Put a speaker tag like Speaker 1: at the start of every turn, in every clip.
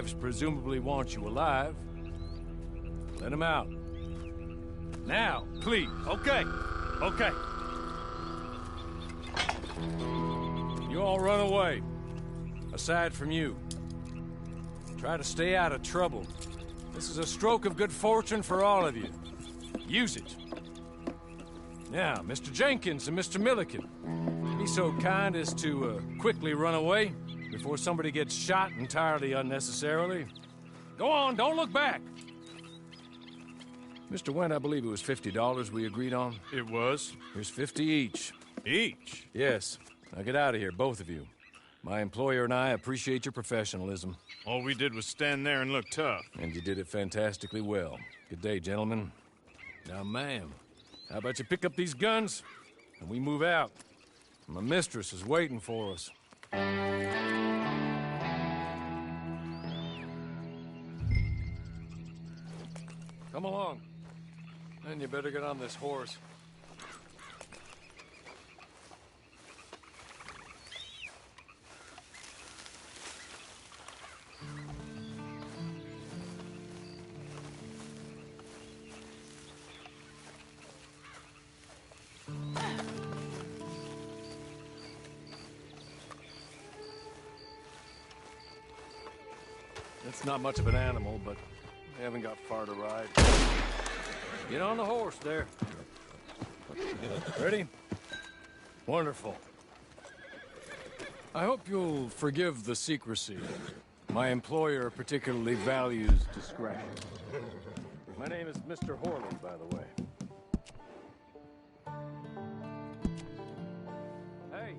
Speaker 1: sheriffs presumably want you alive. Let him out. Now, please.
Speaker 2: Okay. Okay.
Speaker 1: You all run away. Aside from you. Try to stay out of trouble. This is a stroke of good fortune for all of you. Use it. Now, Mr. Jenkins and Mr. Milliken, be so kind as to quickly run away before somebody gets shot entirely unnecessarily. Go on, don't look back. Mr. Wendt, I believe it was $50 we agreed on.
Speaker 2: It was?
Speaker 1: Here's 50 each.
Speaker 2: Each?
Speaker 1: Yes. Now get out of here, both of you. My employer and I appreciate your professionalism.
Speaker 2: All we did was stand there and look tough.
Speaker 1: And you did it fantastically well. Good day, gentlemen. Now, ma'am, how about you pick up these guns and we move out? My mistress is waiting for us. Come along. And you better get on this horse. It's not much of an animal, but we haven't got far to ride. Get on the horse there. Ready? Wonderful. I hope you'll forgive the secrecy. My employer particularly values discretion. My name is Mr. Horley, by the way. Hey,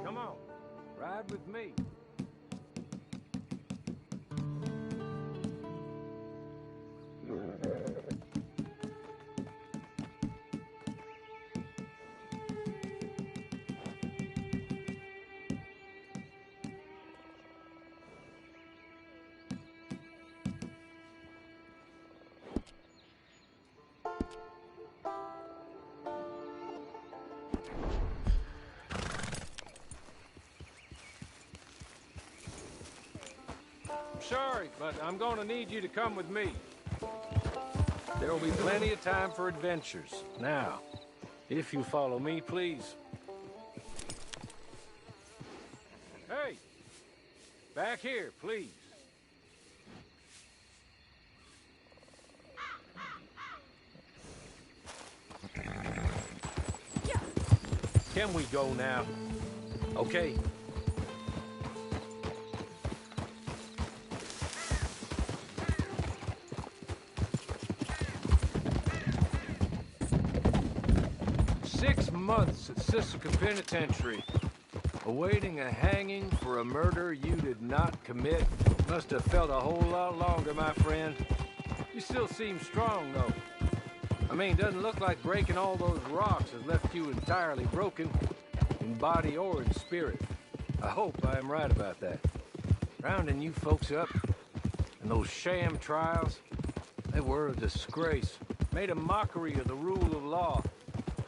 Speaker 1: come on. Ride with me. Sorry, but I'm going to need you to come with me. There will be plenty of time for adventures. Now, if you follow me, please. Hey! Back here, please. Can we go now? Okay. Months at Sisika Penitentiary, awaiting a hanging for a murder you did not commit. Must have felt a whole lot longer, my friend. You still seem strong, though. I mean, doesn't look like breaking all those rocks has left you entirely broken, in body or in spirit. I hope I am right about that. Rounding you folks up, and those sham trials, they were a disgrace. Made a mockery of the rule of law.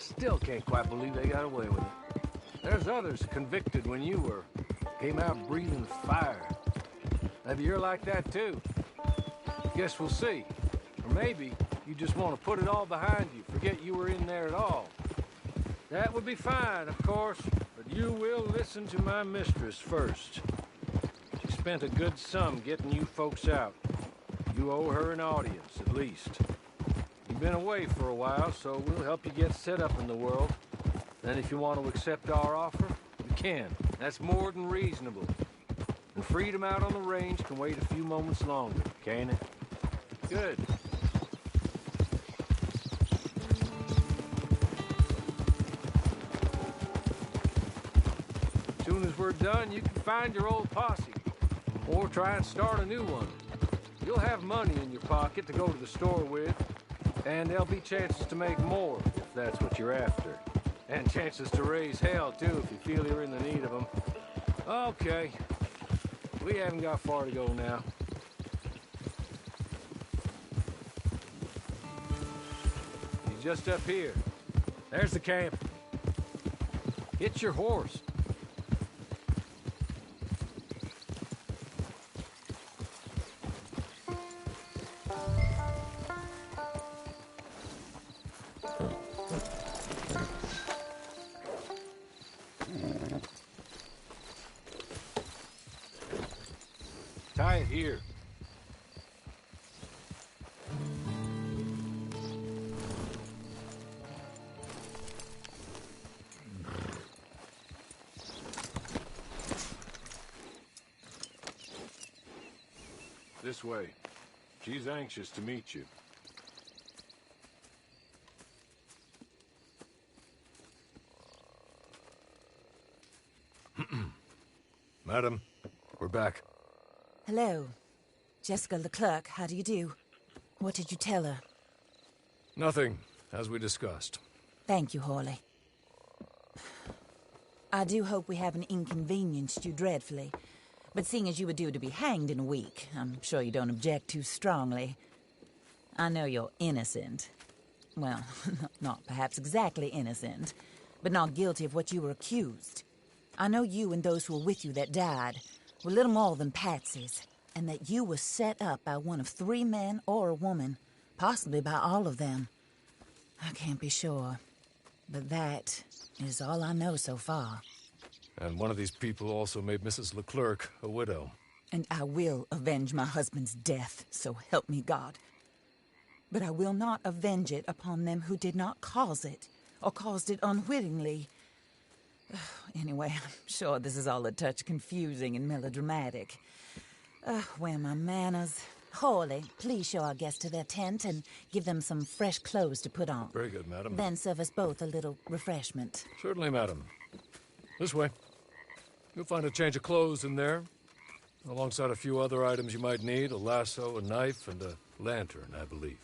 Speaker 1: Still can't quite believe they got away with it. There's others convicted when you were. Came out breathing fire. Maybe you're like that too. Guess we'll see. Or maybe you just want to put it all behind you, forget you were in there at all. That would be fine, of course, but you will listen to my mistress first. She spent a good sum getting you folks out. You owe her an audience, at least. You've been away for a while, so we'll help you get set up in the world. Then if you want to accept our offer, you can. That's more than reasonable. And freedom out on the range can wait a few moments longer, can't it? Good. As soon as we're done, you can find your old posse. Or try and start a new one. You'll have money in your pocket to go to the store with. And there'll be chances to make more, if that's what you're after. And chances to raise hell, too, if you feel you're in the need of them. Okay. We haven't got far to go now. He's just up here. There's the camp. Hit your horse. Try it here. This way. She's anxious to meet you. Madam, we're back.
Speaker 3: Hello. Jessica Leclerc, how do you do? What did you tell her?
Speaker 1: Nothing, as we discussed.
Speaker 3: Thank you, Hawley. I do hope we haven't inconvenienced you dreadfully. But seeing as you were due to be hanged in a week, I'm sure you don't object too strongly. I know you're innocent. Well, not perhaps exactly innocent, but not guilty of what you were accused. I know you and those who were with you that died were little more than patsies, and that you were set up by one of 3 men or a woman, possibly by all of them. I can't be sure, but that is all I know so far.
Speaker 1: And one of these people also made Mrs. Leclerc a widow.
Speaker 3: And I will avenge my husband's death, so help me God. But I will not avenge it upon them who did not cause it, or caused it unwittingly. Anyway, I'm sure this is all a touch confusing and melodramatic. Where are my manners? Hawley, please show our guests to their tent and give them some fresh clothes to put on.
Speaker 1: Very good, madam.
Speaker 3: Then serve us both a little refreshment.
Speaker 1: Certainly, madam. This way. You'll find a change of clothes in there, alongside a few other items you might need, a lasso, a knife, and a lantern, I believe.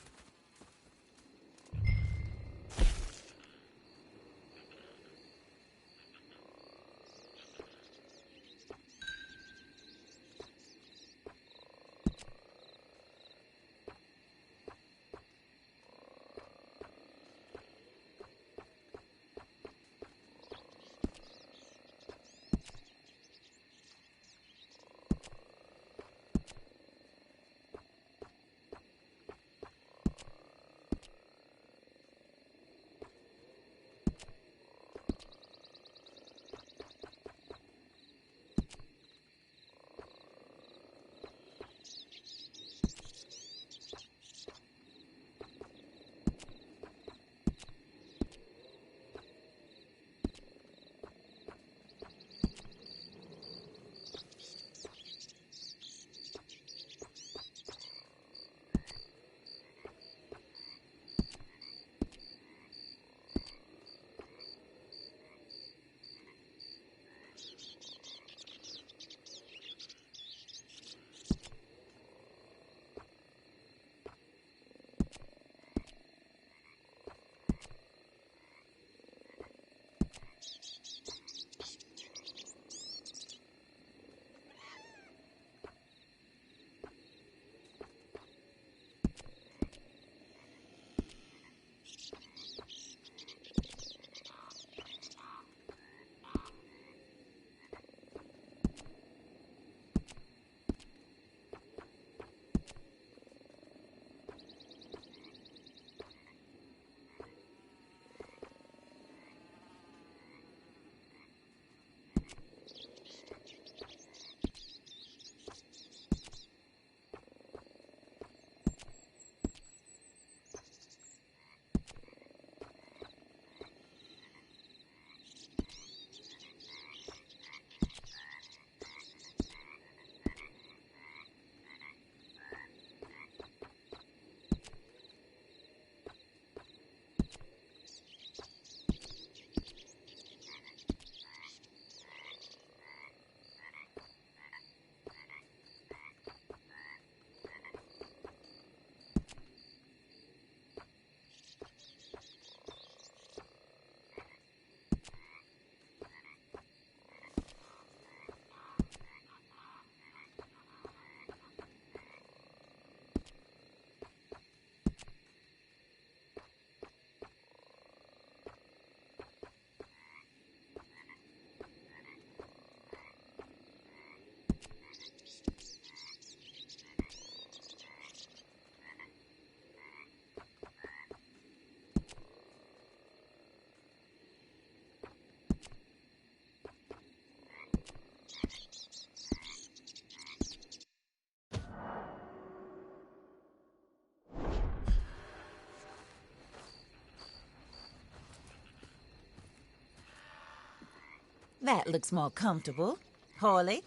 Speaker 3: That looks more comfortable. Hawley,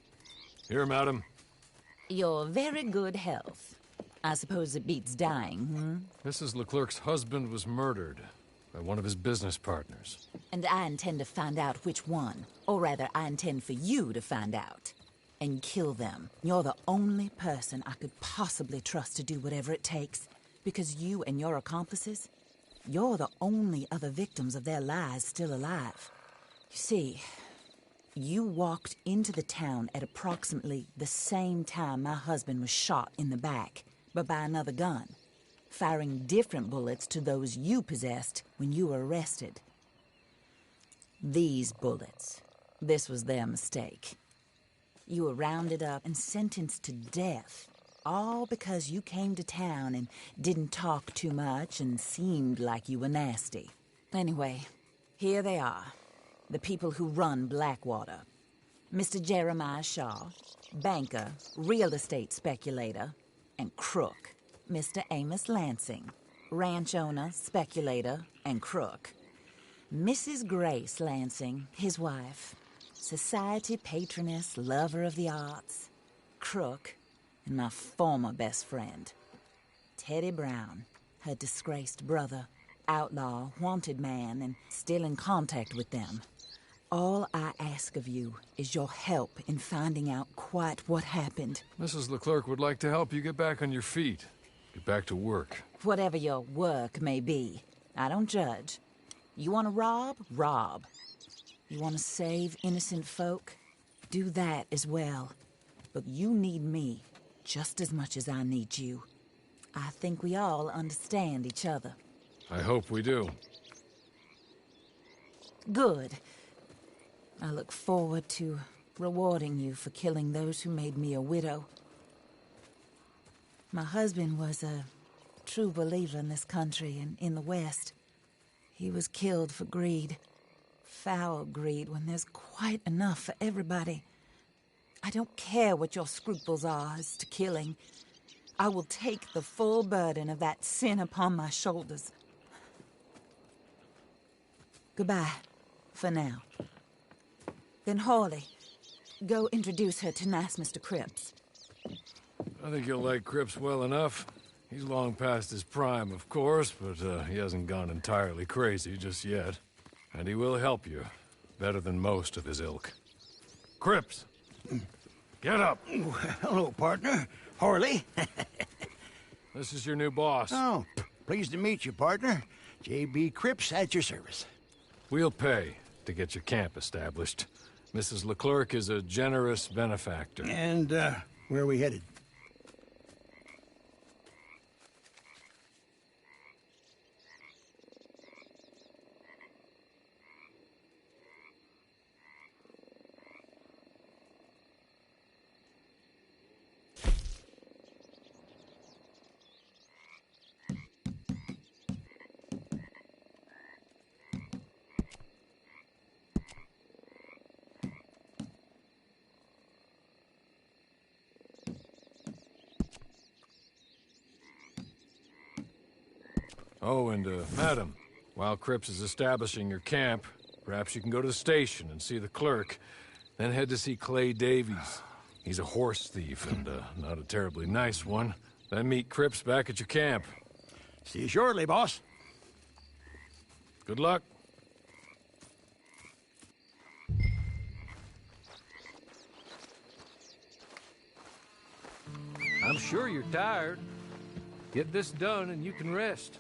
Speaker 1: Here, madam.
Speaker 3: your very good health. I suppose it beats dying,
Speaker 1: Mrs. Leclerc's husband was murdered by one of his business partners.
Speaker 3: And I intend to find out which one. Or rather, I intend for you to find out. And kill them. You're the only person I could possibly trust to do whatever it takes. Because you and your accomplices, you're the only other victims of their lies still alive. You see, you walked into the town at approximately the same time my husband was shot in the back, but by another gun, firing different bullets to those you possessed when you were arrested. These bullets, this was their mistake. You were rounded up and sentenced to death, all because you came to town and didn't talk too much and seemed like you were nasty. Anyway, here they are, the people who run Blackwater. Mr. Jeremiah Shaw, banker, real estate speculator, and crook. Mr. Amos Lansing, ranch owner, speculator, and crook. Mrs. Grace Lansing, his wife, society patroness, lover of the arts, crook, and my former best friend, Teddy Brown, her disgraced brother, outlaw, wanted man, and still in contact with them. All I ask of you is your help in finding out quite what happened.
Speaker 1: Mrs. Leclerc would like to help you get back on your feet. Get back to work.
Speaker 3: Whatever your work may be, I don't judge. You want to rob? Rob. You want to save innocent folk? Do that as well. But you need me just as much as I need you. I think we all understand each other.
Speaker 1: I hope we do.
Speaker 3: Good. I look forward to rewarding you for killing those who made me a widow. My husband was a true believer in this country and in the West. He was killed for greed. Foul greed when there's quite enough for everybody. I don't care what your scruples are as to killing. I will take the full burden of that sin upon my shoulders. Goodbye, for now. Then Hawley, go introduce her to nice Mr. Cripps.
Speaker 1: I think you'll like Cripps well enough. He's long past his prime, of course, but he hasn't gone entirely crazy just yet. And he will help you, better than most of his ilk. Cripps! Get up!
Speaker 4: Hello, partner. Harley.
Speaker 1: This is your new boss.
Speaker 4: Oh, pleased to meet you, partner. J.B. Cripps at your service.
Speaker 1: We'll pay to get your camp established. Mrs. Leclerc is a generous benefactor.
Speaker 4: And, where are we headed?
Speaker 1: Oh, and, madam, while Cripps is establishing your camp, perhaps you can go to the station and see the clerk, then head to see Clay Davies. He's a horse thief, and, not a terribly nice one. Then meet Cripps back at your camp.
Speaker 4: See you shortly, boss.
Speaker 1: Good luck. I'm sure you're tired. Get this done and you can rest.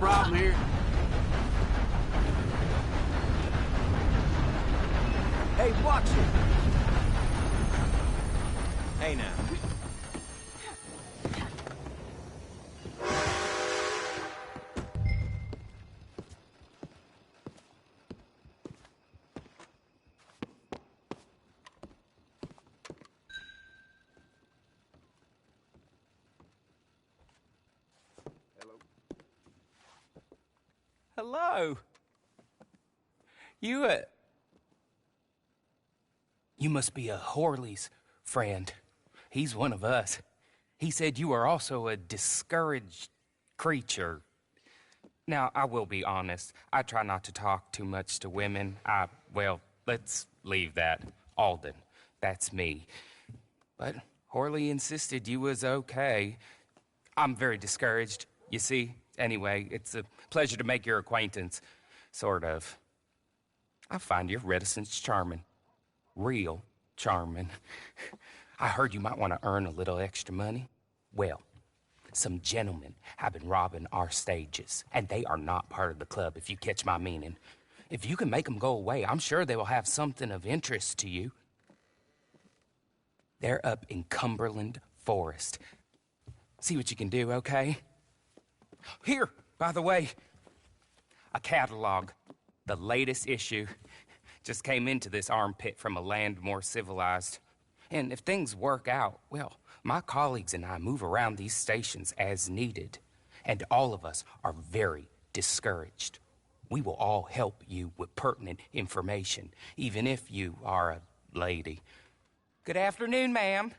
Speaker 5: problem here?
Speaker 1: Hey, watch it! Hey now.
Speaker 6: Hello. You must be a Horley's friend. He's one of us. He said you are also a discouraged creature. Now, I will be honest. I try not to talk too much to women. Well, let's leave that. Alden, that's me. But Horley insisted you was okay. I'm very discouraged, you see. Anyway, it's a pleasure to make your acquaintance. Sort of. I find your reticence charming. Real charming. I heard you might want to earn a little extra money. Well, some gentlemen have been robbing our stages, and they are not part of the club, if you catch my meaning. If you can make them go away, I'm sure they will have something of interest to you. They're up in Cumberland Forest. See what you can do, okay? Here, by the way, a catalog. The latest issue just came into this armpit from a land more civilized. And if things work out, well, my colleagues and I move around these stations as needed. And all of us are very discouraged. We will all help you with pertinent information, even if you are a lady. Good afternoon, ma'am.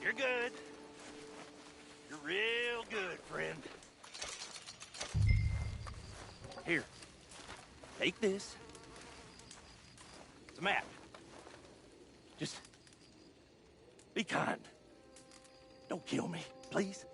Speaker 5: You're good. You're real good, friend. Here. Take this. It's a map. Just be kind. Don't kill me, please.